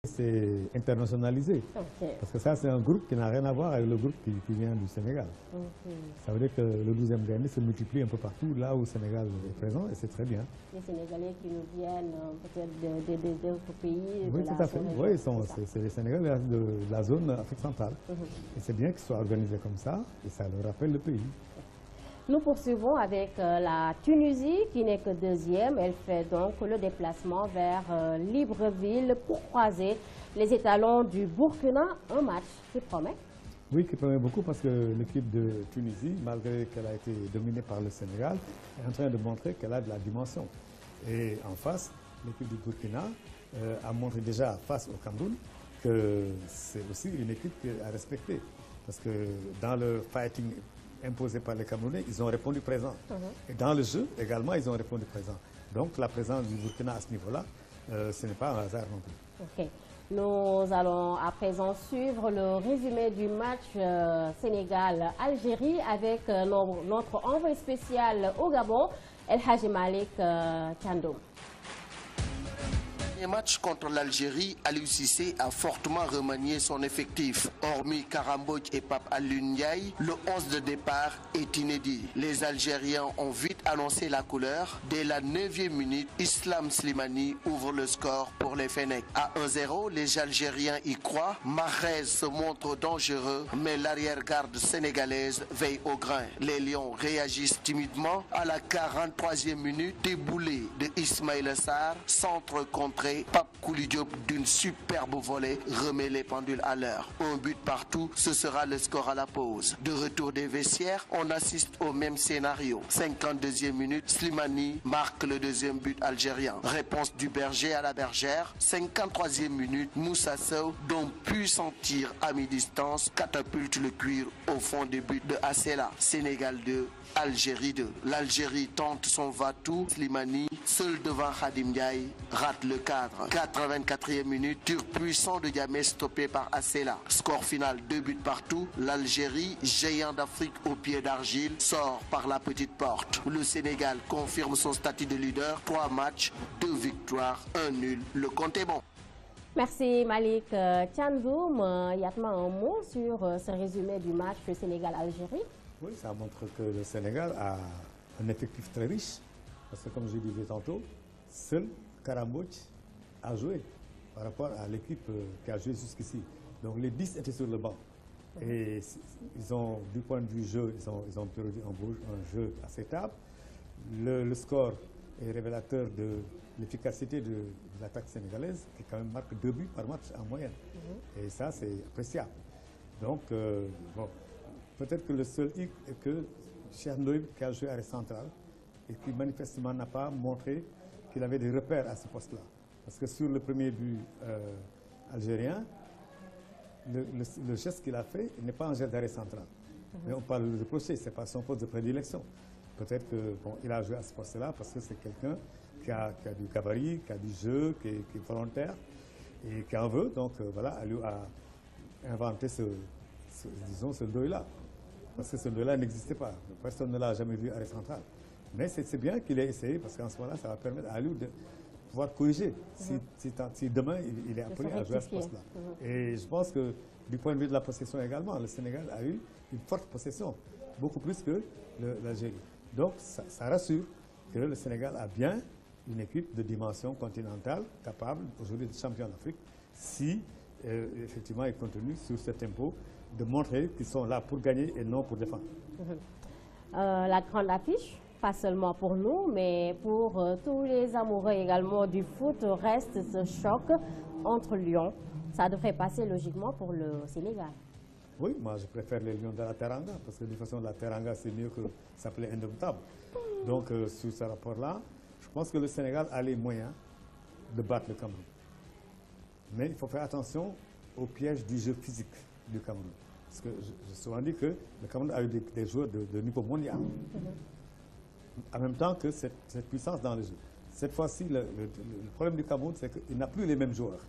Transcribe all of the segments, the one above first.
C'est internationalisé. Okay. Parce que ça, c'est un groupe qui n'a rien à voir avec le groupe qui vient du Sénégal. Ça veut dire que le 12e Gambie se multiplie un peu partout, là où le Sénégal est présent, et c'est très bien. Les Sénégalais qui nous viennent peut-être d'autres pays. Oui, tout à fait. Oui, c'est les Sénégalais de la zone Afrique centrale. Et c'est bien qu'ils soient organisés comme ça, et ça leur rappelle le pays. Nous poursuivons avec la Tunisie qui n'est que deuxième. Elle fait donc le déplacement vers Libreville pour croiser les étalons du Burkina. Un match qui promet. Oui, qui promet beaucoup parce que l'équipe de Tunisie, malgré qu'elle a été dominée par le Sénégal, est en train de montrer qu'elle a de la dimension. Et en face, l'équipe du Burkina a montré déjà face au Cameroun que c'est aussi une équipe à respecter. Parce que dans le fighting imposé par les Camerounais, ils ont répondu présent. Et dans le jeu, également, ils ont répondu présent. Donc la présence du Burkina à ce niveau-là, ce n'est pas un hasard non plus. Okay. Nous allons à présent suivre le résumé du match Sénégal-Algérie avec notre envoyé spécial au Gabon, El Hadji Malik Thiandoum. Le match contre l'Algérie, Aliou Cissé a fortement remanié son effectif. Hormis Karambodj et Pape Alioune Ndiaye, le 11 de départ est inédit. Les Algériens ont vite annoncé la couleur. Dès la 9e minute, Islam Slimani ouvre le score pour les Fennecs. À 1-0, les Algériens y croient. Mahrez se montre dangereux, mais l'arrière-garde sénégalaise veille au grain. Les Lions réagissent timidement. À la 43e minute, déboulé de Ismaïla Sarr, centre contré. Pape Kouli Diop d'une superbe volée remet les pendules à l'heure. Un but partout, ce sera le score à la pause. De retour des vestiaires, on assiste au même scénario. 52e minute, Slimani marque le deuxième but algérien. Réponse du berger à la bergère. 53e minute, Moussa Sow, dont puissant tir à mi-distance, catapulte le cuir au fond des buts de Assela. Sénégal 2. Algérie 2. L'Algérie tente son va-tout. Slimani, seul devant Khadim Ndiaye, rate le cadre. 84e minute, tir puissant de Diamé stoppé par Assela. Score final 2 buts partout. L'Algérie, géant d'Afrique au pied d'argile, sort par la petite porte. Le Sénégal confirme son statut de leader. 3 matchs, 2 victoires, 1 nul. Le compte est bon. Merci Malik Thiandoum. Yatma, un mot sur ce résumé du match Sénégal-Algérie. Oui, ça montre que le Sénégal a un effectif très riche. Parce que comme je disais tantôt, seul Karambodj a joué par rapport à l'équipe qui a joué jusqu'ici. Donc les 10 étaient sur le banc. Et ils ont, du point de vue jeu, ils ont produit un jeu acceptable. Le score est révélateur de l'efficacité de l'attaque sénégalaise, qui quand même marque 2 buts par match en moyenne. Et ça, c'est appréciable. Donc, bon, peut-être que le seul hic est que Cheikh Ndoye, qui a joué à l'arrêt central, et qui manifestement n'a pas montré qu'il avait des repères à ce poste-là. Parce que sur le premier but algérien, le geste qu'il a fait n'est pas un geste d'arrêt central. Mais on parle de reprocher, ce n'est pas son poste de prédilection. Peut-être qu'il a joué à ce poste-là parce que c'est quelqu'un qui a du gabarit, qui a du jeu, qui est volontaire et qui en veut. Donc voilà, Aliou a inventé ce Ndoye-là. Parce que ce Ndoye-là n'existait pas. Personne ne l'a jamais vu à l'arrêt central. Mais c'est bien qu'il ait essayé parce qu'en ce moment-là, ça va permettre à Aliou de pouvoir corriger si demain il est appelé à jouer à ce poste-là. Et je pense que du point de vue de la possession également, le Sénégal a eu une forte possession, beaucoup plus que l'Algérie. Donc ça rassure que le Sénégal a bien une équipe de dimension continentale capable aujourd'hui de champion d'Afrique si effectivement il continue sur ce tempo de montrer qu'ils sont là pour gagner et non pour défendre. La grande affiche, pas seulement pour nous, mais pour tous les amoureux également du foot, reste ce choc entre Lions. Ça devrait passer logiquement pour le Sénégal. Oui, moi je préfère les Lions de la Teranga, parce que de toute façon la Teranga c'est mieux que s'appeler indomptable. Donc sur ce rapport-là, je pense que le Sénégal a les moyens de battre le Cameroun. Mais il faut faire attention au piège du jeu physique du Cameroun. Parce que je souvent dit que le Cameroun a eu des joueurs de niveau mondial. En même temps que cette puissance dans le jeu. Cette fois-ci, le problème du Cameroun, c'est qu'il n'a plus les mêmes joueurs.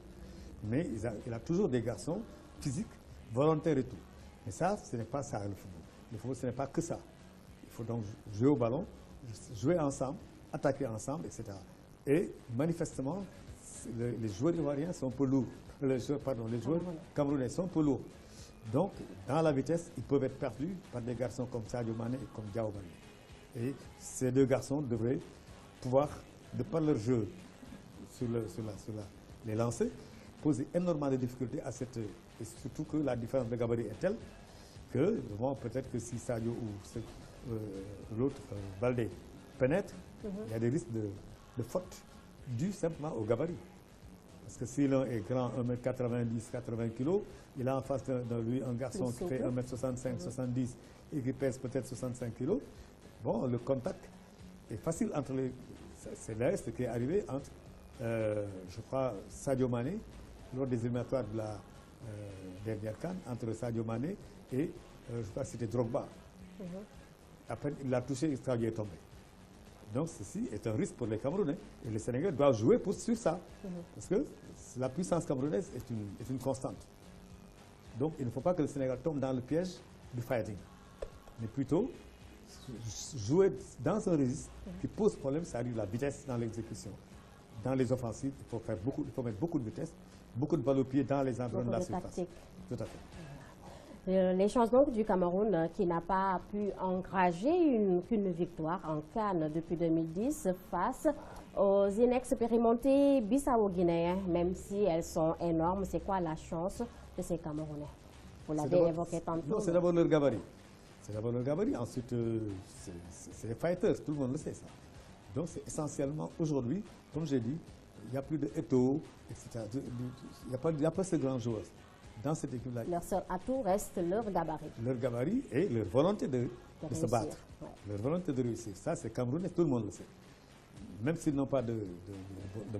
Mais il a toujours des garçons physiques, volontaires et tout. Mais ça, ce n'est pas ça le football. Le football, ce n'est pas que ça. Il faut donc jouer au ballon, jouer ensemble, attaquer ensemble, etc. Et manifestement, les joueurs ivoiriens sont un peu lourds. Les joueurs camerounais sont un peu lourds. Donc, dans la vitesse, ils peuvent être perdus par des garçons comme Sadio Mané et comme Diao Baldé. Et ces deux garçons devraient pouvoir, de par leur jeu sur les lancers, poser énormément de difficultés à cette... Et surtout que la différence de gabarit est telle que, bon, peut-être que si Sadio ou l'autre, Baldé, pénètre, il y a des risques de faute dus simplement au gabarit. Parce que si l'un est grand, 1m90, 80 kg, il a en face de lui un garçon qui fait 1m65, 70 et qui pèse peut-être 65 kg. Bon, le contact est facile entre les... C'est là ce qui est arrivé entre, je crois, Sadio Mané, lors des éliminatoires de la dernière CAN, entre Sadio Mané et, je crois que c'était Drogba. Après, il l'a touché, Sadio est tombé. Donc, ceci est un risque pour les Camerounais. Et les Sénégalais doivent jouer sur ça. Parce que la puissance camerounaise est une constante. Donc, il ne faut pas que le Sénégal tombe dans le piège du fighting. Mais plutôt, jouer dans un registre qui pose problème, c'est-à-dire la vitesse dans l'exécution. Dans les offensives, il faut mettre beaucoup de vitesse, beaucoup de balles au pied dans les environs de la surface. Tout à fait. Les changements du Cameroun qui n'a pas pu engager qu'une victoire en CAN depuis 2010 face aux inexpérimentés Bissau-Guinéens, même si elles sont énormes. C'est quoi la chance de ces Camerounais? Vous l'avez évoqué tantôt. Non, c'est d'abord leur gabarit. C'est d'abord leur gabarit. Ensuite, c'est les fighters, tout le monde le sait ça. Donc c'est essentiellement aujourd'hui, comme j'ai dit, il n'y a plus de Eto'o, etc. Il n'y a pas ces grands joueurs. Dans cette équipe-là. Leur seul atout reste leur gabarit. Leur gabarit et leur volonté de se battre. Ouais. Leur volonté de réussir. Ça, c'est Camerounais, tout le monde le sait. Même s'ils n'ont pas de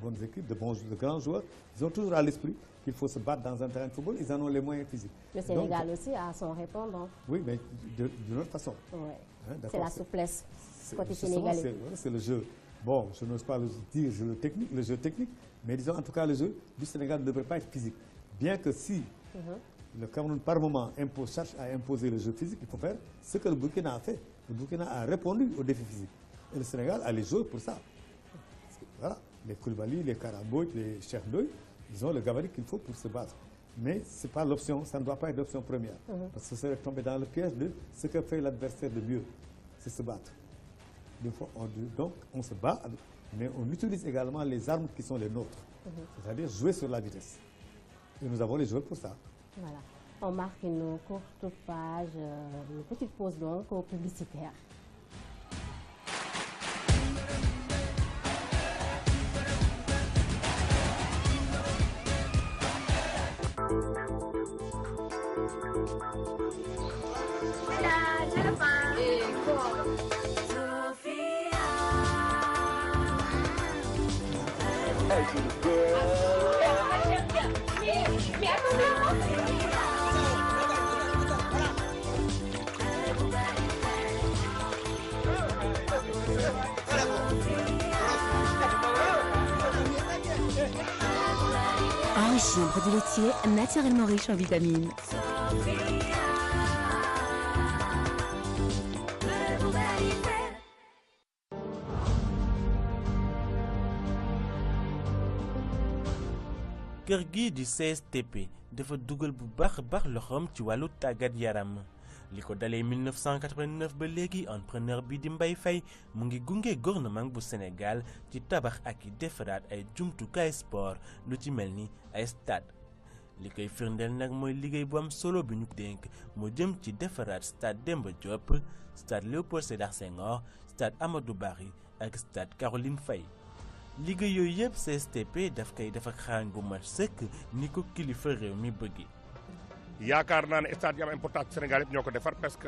bonnes équipes, de grands joueurs, ils ont toujours à l'esprit qu'il faut se battre dans un terrain de football. Ils en ont les moyens physiques. Le Sénégal aussi a son répondant. Oui, mais d'une autre façon. Ouais. Hein, c'est la souplesse côté sénégalais. C'est le jeu. Bon, je n'ose pas dire le jeu technique, mais disons en tout cas le jeu du Sénégal ne devrait pas être physique. Bien que si le Cameroun, par moment, cherche à imposer le jeu physique, il faut faire ce que le Burkina a fait. Le Burkina a répondu au défi physique. Et le Sénégal a les joueurs pour ça. Voilà, les Koulibaly, les Karambouch, les Cheikh Ndoye, ils ont le gabarit qu'il faut pour se battre. Mais ce n'est pas l'option, ça ne doit pas être l'option première. Parce que ça serait tomber dans le piège de ce que fait l'adversaire de mieux, c'est se battre. Donc, on se bat, mais on utilise également les armes qui sont les nôtres. C'est-à-dire jouer sur la vitesse. Et nous avons les joueurs pour ça. Voilà. On marque une courte page, une petite pause donc au publicitaire. Un produit laitier naturellement riche en vitamines. kër gii di CSTP dafa dugal bu baax loxoom ci wàllu tàggat yaram li ko dalee 1989 ba léegi entrepreneur bi di Mbaye Faye mu ngi gunge gouvernement bu Sénégal ci tabax ak i defaraat ay jumtukaay sport lu ci mel ni ay stade li koy firndeel nag mooy liggéey bu am solo bi ñu dénk mu jëm ci defaraat stade Demba Diop stade Léopold Sédar Senghor stade Amadou Barry ak stade Caroline Faye liggéey yooyu yëpp CSTP daf koy def ak xarañ bu mat sëkk ni ko kilifa réew mi bëgg. yaakaar naa ne stade yi am importance ci Sénégal yëpp ñoo ko defar parce que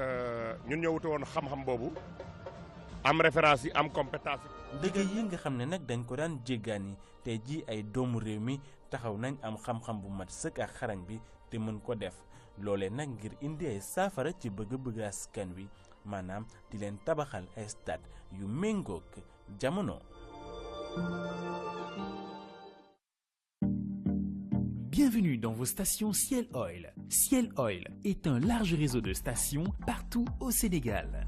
ñun ñoo wute woon xam-xam boobu am référence yi am compétence yi. liggéey yi nga xam ne nag dañ ko daan jéggaani tey jii ay doomu réew mi taxaw nañ am xam-xam bu mat sëkk ak xarañ bi te mën ko def loolee nag ngir indi ay saafara ci bëgg-bëgg askan wi maanaam di leen tabaxal ay stade yu méngoog jamono. Bienvenue dans vos stations Ciel Oil. Ciel Oil est un large réseau de stations partout au Sénégal.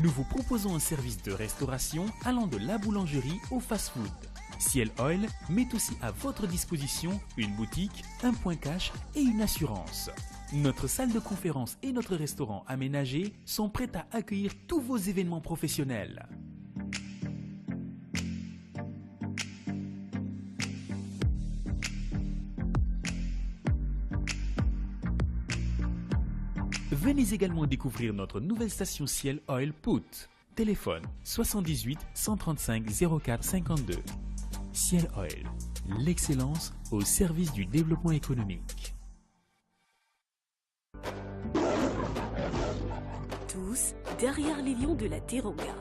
nous vous proposons un service de restauration allant de la boulangerie au fast-food. Ciel Oil met aussi à votre disposition une boutique, un point cash et une assurance. Notre salle de conférence et notre restaurant aménagé sont prêts à accueillir tous vos événements professionnels. Venez également découvrir notre nouvelle station Ciel Oil Pout. Téléphone 78 135 04 52. Ciel Oil, l'excellence au service du développement économique. Tous derrière les lions de la Teranga.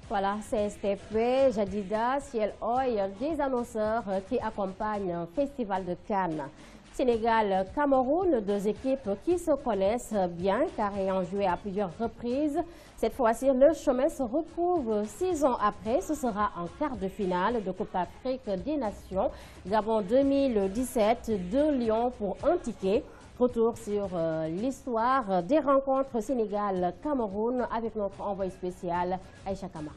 Voilà, c'est STP, Jadida, Ciel Oil, des annonceurs qui accompagnent un festival de Cannes. Sénégal, Cameroun, deux équipes qui se connaissent bien car ayant joué à plusieurs reprises. Cette fois-ci, le chemin se retrouve 6 ans après. Ce sera en quart de finale de Coupe d'Afrique des Nations. Gabon 2017, 2 Lions pour un ticket. Retour sur l'histoire des rencontres Sénégal-Cameroun avec notre envoyé spécial Aïcha Kamara.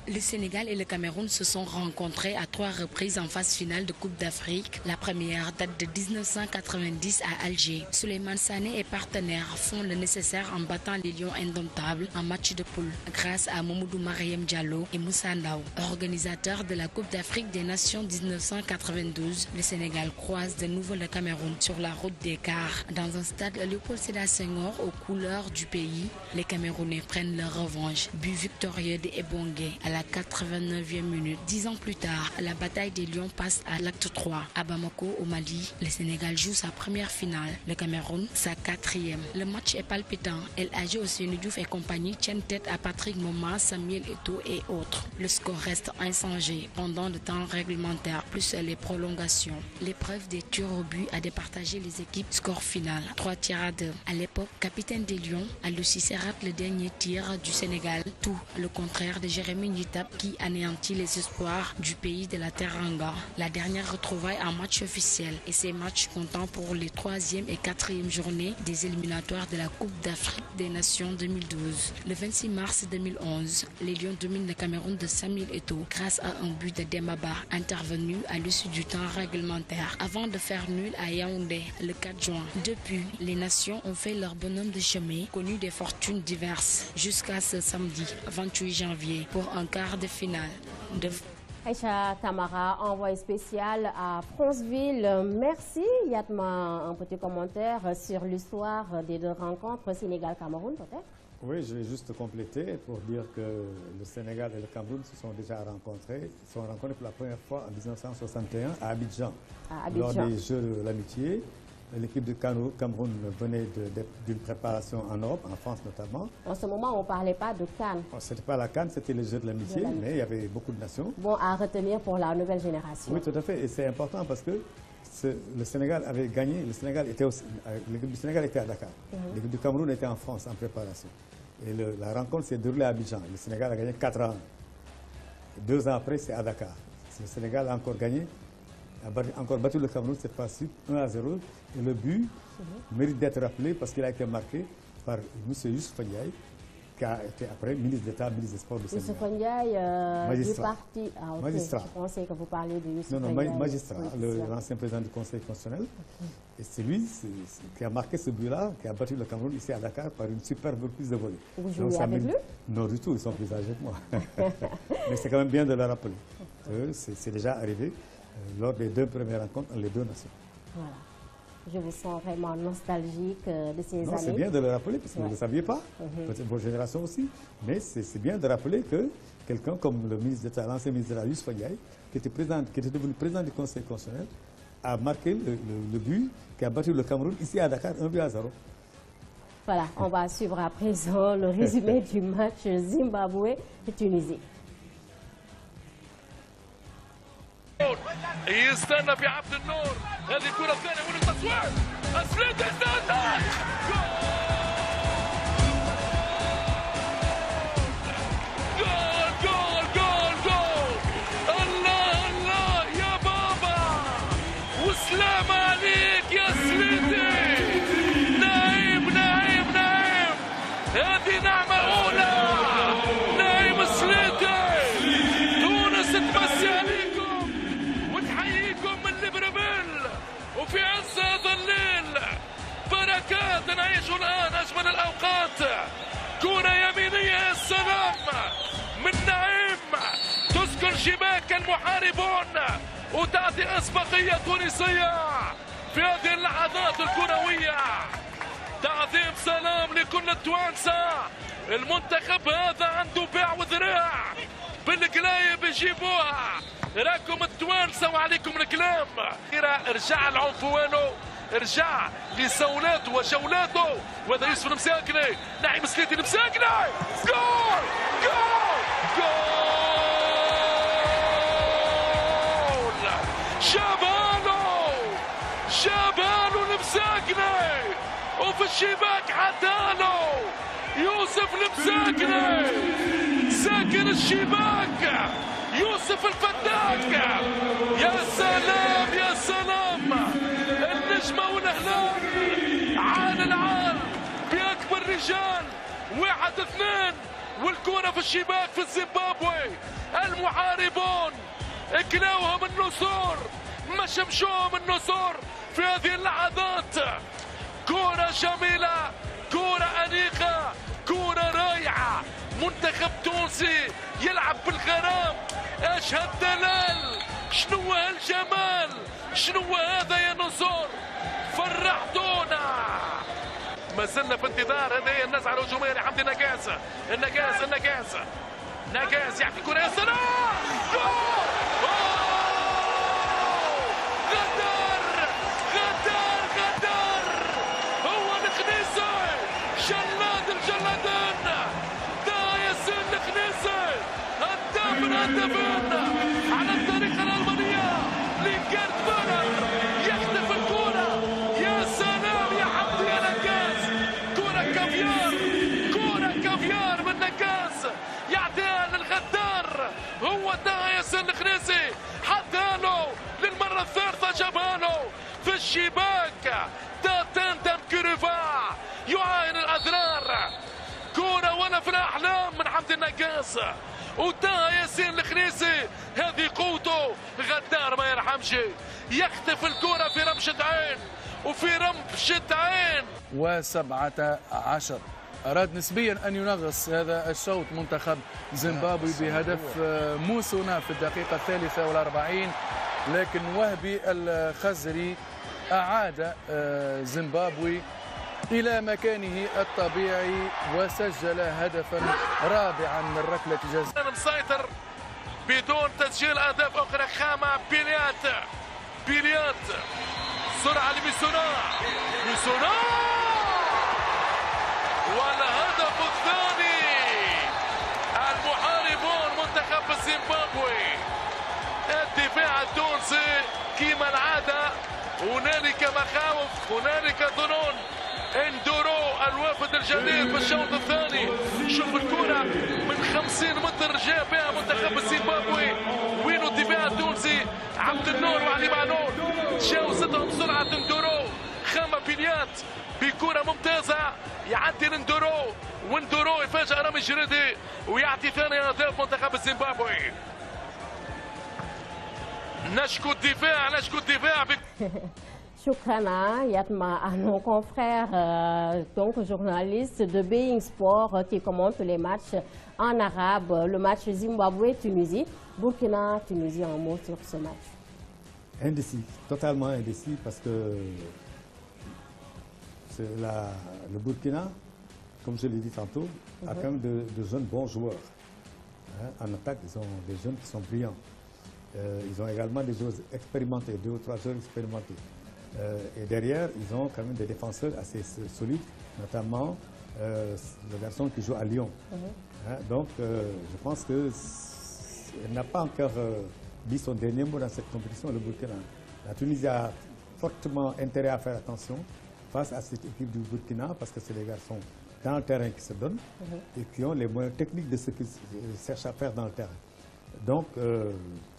Le Sénégal et le Cameroun se sont rencontrés à 3 reprises en phase finale de Coupe d'Afrique. La première date de 1990 à Alger. Souleymane Sané et partenaires font le nécessaire en battant les Lions indomptables en match de poule grâce à Mamoudou Mariam Diallo et Moussa Ndao. Organisateurs de la Coupe d'Afrique des Nations 1992, le Sénégal croise de nouveau le Cameroun sur la route des quarts. Dans un stade Léopold Sédar Senghor aux couleurs du pays, les Camerounais prennent leur revanche. But victorieux de Ebongué à la 89e minute. 10 ans plus tard, la bataille des Lions passe à l'acte 3. À Bamako, au Mali, le Sénégal joue sa première finale. Le Cameroun, sa 4e. Le match est palpitant. El Hadji Ousseynou Diouf et compagnie tiennent tête à Patrick Moma, Samuel Eto'o et autres. Le score reste inchangé pendant le temps réglementaire, plus les prolongations. L'épreuve des tirs au but a départagé les équipes. Score final, 3-2. À l'époque, capitaine des Lions, Aliou Cissé rate le dernier tir du Sénégal. Tout le contraire de Jérémy Ndita qui anéantit les espoirs du pays de la Teranga. La dernière retrouvaille en match officiel et ces matchs comptant pour les 3e et 4e journées des éliminatoires de la Coupe d'Afrique des Nations 2012. Le 26 mars 2011, les Lions dominent le Cameroun de Samuel Eto'o grâce à un but de Demaba intervenu à l'issue du temps réglementaire avant de faire nul à Yaoundé le 4 juin. Depuis, les nations ont fait leur bonhomme de chemin, connu des fortunes diverses, jusqu'à ce samedi 28 janvier pour un quart de finale. Aïcha Kamara, envoyé spécial à Franceville. Merci. Yatma, un petit commentaire sur l'histoire des 2 rencontres Sénégal-Cameroun peut-être? Oui, je vais juste compléter pour dire que le Sénégal et le Cameroun se sont déjà rencontrés. Ils se sont rencontrés pour la première fois en 1961 à Abidjan. Lors des Jeux de l'amitié. L'équipe de Cameroun venait d'une préparation en Europe, en France notamment. En ce moment, on ne parlait pas de Cannes. Ce n'était pas la Cannes, c'était les Jeux de l'amitié, mais il y avait beaucoup de nations. Bon à retenir pour la nouvelle génération. Oui, tout à fait. Et c'est important parce que le Sénégal avait gagné. L'équipe du Sénégal était à Dakar. L'équipe du Cameroun était en France en préparation. Et la rencontre s'est déroulée à Abidjan. Le Sénégal a gagné 4 ans. 2 ans après, c'est à Dakar. Le Sénégal a encore gagné. A encore battu le Cameroun cette fois-ci 1-0 et le but mérite d'être rappelé parce qu'il a été marqué par M. Youssef Ndiaye qui a été après ministre d'État, ministre des Sports du Sénégal. Youssef Ndiaye du parti... Magistrat. Je pensais que vous parliez de Youssef Ndiaye. Non, magistrat, l'ancien président du Conseil constitutionnel. Et c'est lui qui a marqué ce but-là, qui a battu le Cameroun ici à Dakar par une superbe reprise de volée. Vous jouez avec lui? Non, du tout, ils sont plus âgés que moi. Mais c'est quand même bien de le rappeler. C'est déjà arrivé lors des 2 premières rencontres dans les 2 nations. Voilà. Je vous sens vraiment nostalgique de ces années. C'est bien de le rappeler, parce que vous ne le saviez pas, peut-être vos générations aussi, mais c'est bien de rappeler que quelqu'un comme le ministre d'État, l'ancien ministre d'État, Youssef Ndiaye, qui était devenu président du Conseil constitutionnel, a marqué le but qui a battu le Cameroun ici à Dakar, 1-0. Voilà, on va suivre à présent le résumé du match Zimbabwe-Tunisie. يستنى في عبد النور هذه الكرة الثانية والتصوير أسلوب السادات جول جول جول جول الله الله يا بابا وسلام عليك يا سليتي نايم نايم نايم هذه نعمة أولى يعز هذا الليل، بركات نعيش الآن أجمل الأوقات. كرة يمينية يا سلام من نعيم تسكن شباك المحاربون وتعطي أسبقية تونسية في هذه اللحظات الكروية. تعظيم سلام لكل التوانسة. المنتخب هذا عنده باع وذراع، بالقلايب يجيبوها. راكم التوانسة وعليكم الكلام. رجع العنفوانو، رجع لسولاته وجولاته، وهذا يوسف المساكني. نعيم سليتي المساكني، جول جول جول. شابالو المساكني، وفي الشباك حدالو يوسف المساكني. ساكن الشباك يوسف الفتاك. يا سلام يا سلام، النجمة والهلال عال العال بأكبر رجال. 1-2 والكرة في الشباك في الزيمبابوي. المحاربون كلاوهم النسور، مشمشوهم النسور في هذه اللحظات. كرة جميلة، كرة أنيقة، كرة رائعة. منتخب تونسي يلعب بالغرام. ايش هالدلال، شنو هالجمال، شنو هذا يا نصور، فرحتونا. ما زلنا في انتظار هذه النزعة الهجومية لحمدي النقاز. نقاز يعطي كرة يا سلام، جول. غدار هو الخنيسي، جلاد الجلادين. دا ياسين الخنيسي هداف من هدافين على الطريقة الألمانية لجيرد مولر. يخطف الكرة، يا سلام يا حمدي يا نقاز. كرة كافيار من نقاز يعطيها للغدار. هو دا ياسين الخنيسي حطها له للمرة الثالثة، جابها له في الشباك. تندم كيروفا يعاين الأضرار. كرة ولا في الأحلام من حمدي النقاز وتا ياسين الخنيسي. هذه قوته، غدار ما يرحمش، يخطف الكرة في رمشة عين وفي رمشة عين. 17 أراد نسبيا أن ينغص هذا الشوط منتخب زيمبابوي بهدف موسونا في الدقيقة 43، لكن وهبي الخزري أعاد زيمبابوي إلى مكانه الطبيعي وسجل هدفا رابعا من ركلة جزاء. مسيطر بدون تسجيل أهداف أخرى خامة. بيليات سرعة لميسونا، والهدف الثاني. المحاربون منتخب زيمبابوي. الدفاع التونسي كما العادة هنالك مخاوف، هنالك ظنون. اندورو الوافد الجديد في الشوط الثاني. شوف الكرة من 50 متر جاء بها منتخب الزيمبابوي. وينو الدفاع التونسي؟ عبد النور وعلي معلول جاو صدهم بسرعة. اندورو خامة بليات بكرة ممتازة يعدي اندورو، واندورو يفاجئ رامي جريدي ويعطي ثاني اهداف منتخب الزيمبابوي. نشكو الدفاع Choukana Yatma, à nos confrères, donc journalistes de Being Sport qui commentent les matchs en arabe, le match Zimbabwe-Tunisie, Burkina-Tunisie, en mot sur ce match. Indécis, totalement indécis, parce que le Burkina, comme je l'ai dit tantôt, a quand même de jeunes bons joueurs. Hein, en attaque, ils ont des jeunes qui sont brillants. Ils ont également des joueurs expérimentés, 2 ou 3 joueurs expérimentés. Et derrière, ils ont quand même des défenseurs assez solides, notamment le garçon qui joue à Lyon. Hein, donc, je pense qu'il n'a pas encore dit son dernier mot dans cette compétition, le Burkina. La Tunisie a fortement intérêt à faire attention face à cette équipe du Burkina, parce que c'est les garçons dans le terrain qui se donnent et qui ont les moyens techniques de ce qu'ils cherchent à faire dans le terrain. Donc,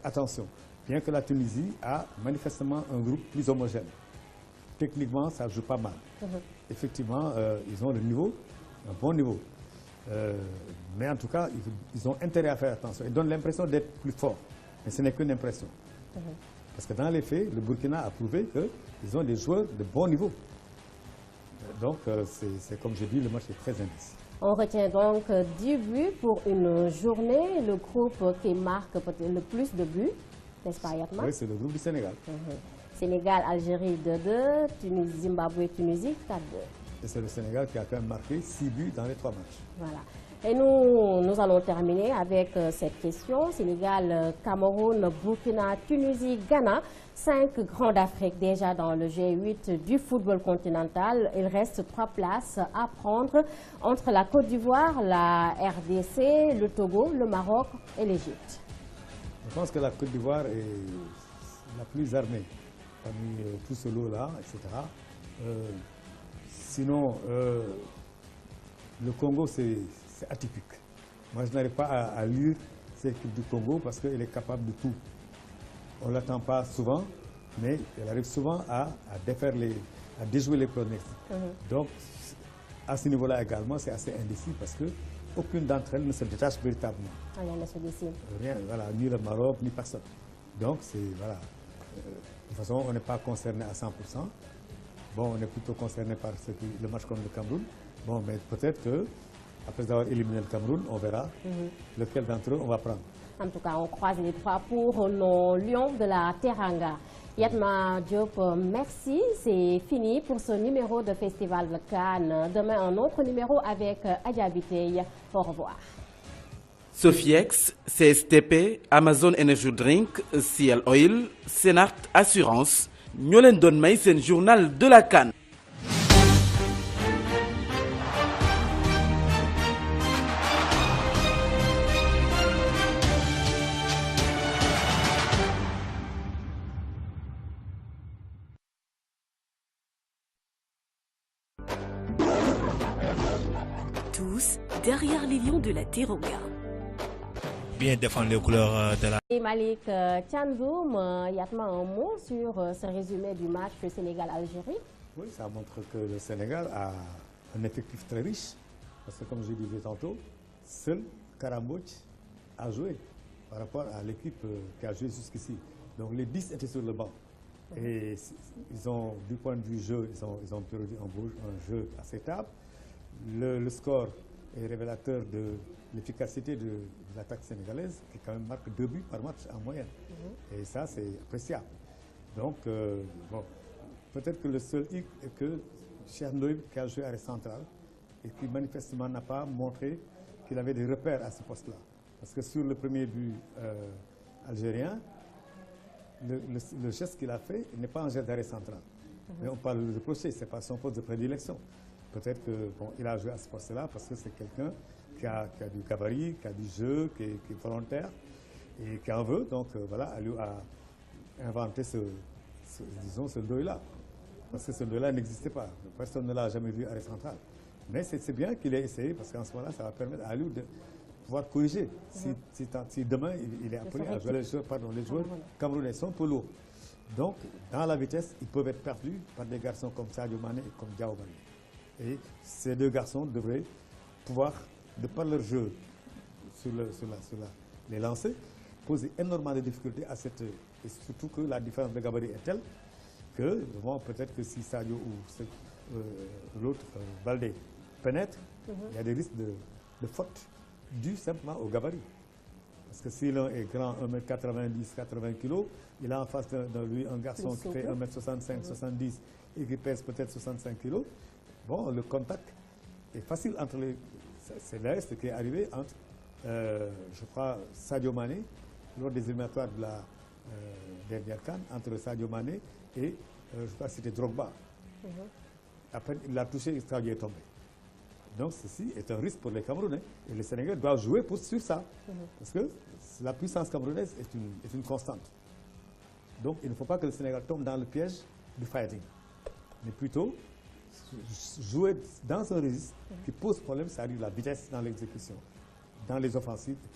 attention, bien que la Tunisie a manifestement un groupe plus homogène. Techniquement, ça joue pas mal. Effectivement, ils ont le niveau, un bon niveau. Mais en tout cas, ils ont intérêt à faire attention. Ils donnent l'impression d'être plus forts. Mais ce n'est qu'une impression. Parce que dans les faits, le Burkina a prouvé qu'ils ont des joueurs de bon niveau. Donc, c'est comme je dis, le match est très indécis. On retient donc 10 buts pour une journée. Le groupe qui marque peut-être le plus de buts, n'est-ce pas, Yatma? Oui, c'est le groupe du Sénégal. Sénégal, Algérie 2-2, Tunisie, Zimbabwe, Tunisie 4-2. Et c'est le Sénégal qui a quand même marqué 6 buts dans les 3 matchs. Voilà. Et nous allons terminer avec cette question. Sénégal, Cameroun, Burkina, Tunisie, Ghana. 5 grands d'Afrique déjà dans le G8 du football continental. Il reste 3 places à prendre entre la Côte d'Ivoire, la RDC, le Togo, le Maroc et l'Égypte. Je pense que la Côte d'Ivoire est la plus armée parmi tout ce lot-là, etc. Sinon, le Congo, c'est atypique. Moi, je n'arrive pas à lire cette équipe du Congo parce qu'elle est capable de tout. On ne l'attend pas souvent, mais elle arrive souvent à déjouer les pronostics. Donc, à ce niveau-là également, c'est assez indécis parce qu'aucune d'entre elles ne se détache véritablement. Rien ne se décide. Rien, voilà, ni le Maroc, ni personne. Donc, voilà. De toute façon, on n'est pas concerné à 100%. Bon, on est plutôt concerné par le match contre le Cameroun. Bon, mais peut-être qu'après avoir éliminé le Cameroun, on verra lequel d'entre eux on va prendre. En tout cas, on croise les doigts pour nos lions de la Teranga. Yatma Diop, merci. C'est fini pour ce numéro de Festival de Cannes. Demain, un autre numéro avec Adja Biteye. Au revoir. Sofiex, CSTP, Amazon Energy Drink, Ciel Oil, Senart Assurance, ñoo leen doon may seen journal de la CAN. Tous derrière les lions de la Teranga. Bien défendre les couleurs de la... Et Malik Tchandoum, Yatma, un mot sur ce résumé du match Sénégal-Algérie. Oui, ça montre que le Sénégal a un effectif très riche. Parce que comme je disais tantôt, seul Karambouch a joué par rapport à l'équipe qui a joué jusqu'ici. Donc les 10 étaient sur le banc. Et ils ont, du point de vue jeu, ils ont perdu un jeu acceptable. Le score est révélateur de l'efficacité de l'attaque sénégalaise qui quand même marque 2 buts par match en moyenne. Et ça, c'est appréciable. Donc, bon, peut-être que le seul hic est que Cheikh Ndoye, qui a joué à l'arrêt central et qui manifestement n'a pas montré qu'il avait des repères à ce poste-là. Parce que sur le premier but algérien, le geste qu'il a fait n'est pas un geste d'arrêt central. Mais on parle de reprocher, ce n'est pas son poste de prédilection. Peut-être qu'il a joué à ce poste-là parce que c'est quelqu'un qui a du gabarit, qui a du jeu, qui est volontaire et qui en veut. Donc voilà, Aliou a inventé ce Ndoye-là. Parce que ce Ndoye-là n'existait pas. Personne ne l'a jamais vu à l'arrêt central. Mais c'est bien qu'il ait essayé parce qu'en ce moment-là, ça va permettre à Aliou de pouvoir corriger. Si demain il est appelé à jouer, les joueurs camerounais sont peu lourds. Donc, dans la vitesse, ils peuvent être perdus par des garçons comme Sadio Mané et comme Diao Baldé. Et ces deux garçons devraient pouvoir, de par leur jeu sur les lancers, poser énormément de difficultés à cette... Et surtout que la différence de gabarit est telle que, bon, peut-être que si Sadio ou l'autre, Baldé, pénètre, il y a des risques de faute dus simplement au gabarit. Parce que si l'un est grand, 1m90, 80 kg, il a en face de lui un garçon qui fait 1m65, 70 et qui pèse peut-être 65 kg. Bon, le contact est facile entre les... C'est là ce qui est arrivé entre, je crois, Sadio Mané, lors des éliminatoires de la dernière CAN, entre Sadio Mané et, je crois que c'était Drogba. Après, il l'a touché et Sadio est tombé. Donc, ceci est un risque pour les Camerounais. Et les Sénégalais doivent jouer sur ça. Parce que la puissance camerounaise est une constante. Donc, il ne faut pas que le Sénégal tombe dans le piège du fighting. Mais plutôt, jouer dans un registre qui pose problème, c'est-à-dire la vitesse dans l'exécution. Dans les offensives, il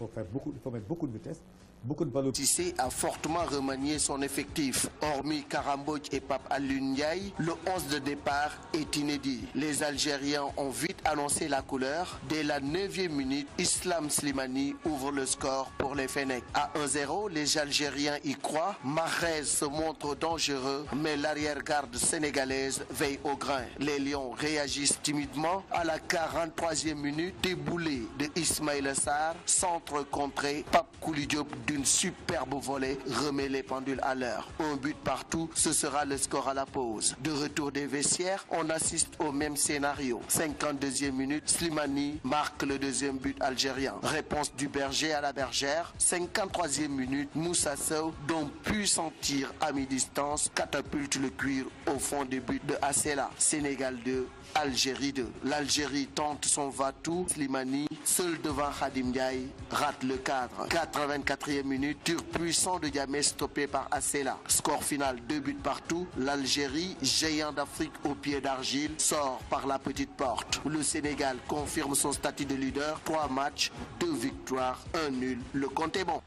faut mettre beaucoup de vitesse. beaucoup de ballons. Cissé a fortement remanié son effectif. Hormis Karambodj et Pape Alioune Ndiaye, le 11 de départ est inédit. Les Algériens ont vite annoncé la couleur. Dès la 9e minute, Islam Slimani ouvre le score pour les Fennecs. À 1-0, les Algériens y croient. Mahrez se montre dangereux, mais l'arrière-garde sénégalaise veille au grain. Les Lions réagissent timidement. À la 43e minute, déboulé de Ismaïla Sarr, centre contré, Pape Kouli Diop d'une superbe volée remet les pendules à l'heure. Un but partout, ce sera le score à la pause. De retour des vestiaires, on assiste au même scénario. 52e minute, Slimani marque le deuxième but algérien. Réponse du berger à la bergère. 53e minute, Moussa Sow, dont puissant tir à mi-distance, catapulte le cuir au fond des buts de Assela. Sénégal 2, Algérie 2. L'Algérie tente son va-tout. Slimani, seul devant Khadim Ndiaye, rate le cadre. 84e minute, tir puissant de Diamé stoppé par Assela. Score final 2 buts partout. L'Algérie, géant d'Afrique au pied d'argile, sort par la petite porte. Le Sénégal confirme son statut de leader. 3 matchs, 2 victoires, 1 nul. Le compte est bon.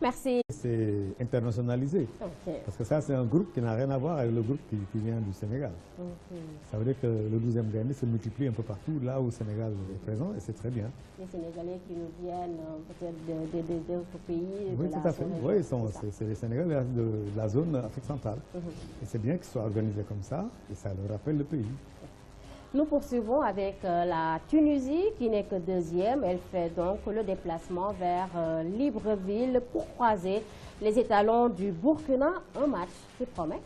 Merci. C'est internationalisé. Okay. Parce que ça, c'est un groupe qui n'a rien à voir avec le groupe qui vient du Sénégal. Ça veut dire que le 12e Gambie se multiplie un peu partout, là où le Sénégal est présent, et c'est très bien. Les Sénégalais qui nous viennent peut-être d'autres pays. Oui, tout à fait. Oui, c'est les Sénégalais de la zone Afrique centrale. Et c'est bien qu'ils soient organisés comme ça, et ça leur rappelle le pays. Nous poursuivons avec la Tunisie qui n'est que deuxième. Elle fait donc le déplacement vers Libreville pour croiser les étalons du Burkina. Un match qui promet.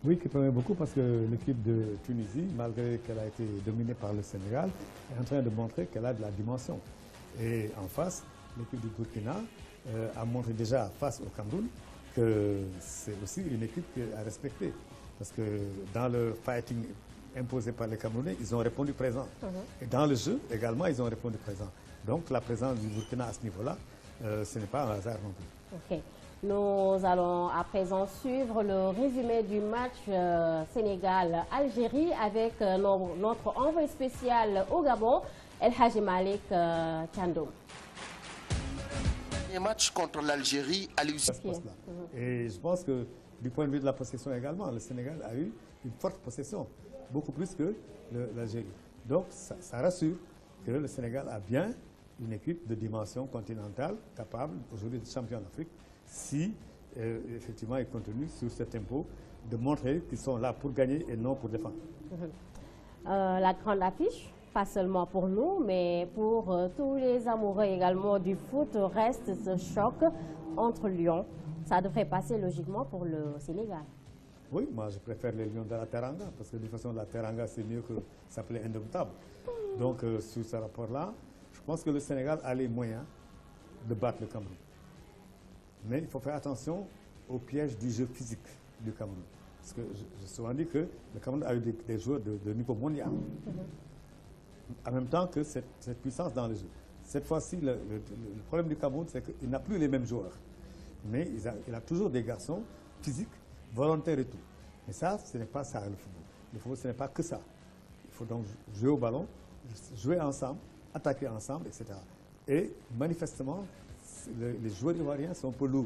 Oui, qui promet beaucoup parce que l'équipe de Tunisie, malgré qu'elle a été dominée par le Sénégal, est en train de montrer qu'elle a de la dimension. Et en face, l'équipe du Burkina a montré déjà face au Cameroun que c'est aussi une équipe à respecter. Parce que dans le fighting imposé par les Camerounais, ils ont répondu présent. Et dans le jeu, également, ils ont répondu présent. Donc la présence du Burkina à ce niveau-là, ce n'est pas un hasard non plus. Okay. Nous allons à présent suivre le résumé du match Sénégal-Algérie avec notre envoyé spécial au Gabon, El Hadji Malik Thiandoum. Le match contre l'Algérie a eu Et je pense que du point de vue de la possession également, le Sénégal a eu une forte possession, beaucoup plus que l'Algérie. Donc ça rassure que le Sénégal a bien une équipe de dimension continentale capable aujourd'hui de champion d'Afrique si effectivement ils continuent sur ce tempo de montrer qu'ils sont là pour gagner et non pour défendre. La grande affiche, pas seulement pour nous, mais pour tous les amoureux également du foot, reste ce choc entre Lions. Ça devrait passer logiquement pour le Sénégal. Oui, moi je préfère les Lions de la Teranga, parce que de toute façon la Teranga c'est mieux que s'appeler indomptable. Donc sur ce rapport-là, je pense que le Sénégal a les moyens de battre le Cameroun. Mais il faut faire attention au piège du jeu physique du Cameroun. Parce que je souvent dit que le Cameroun a eu des joueurs de niveau mondial. En même temps que cette puissance dans le jeu. Cette fois-ci, le problème du Cameroun, c'est qu'il n'a plus les mêmes joueurs. Mais il a toujours des garçons physiques, volontaires et tout. Mais ça, ce n'est pas ça le football. Le football, ce n'est pas que ça. Il faut donc jouer au ballon, jouer ensemble, attaquer ensemble, etc. Et manifestement, les joueurs ivoiriens sont un peu lourds.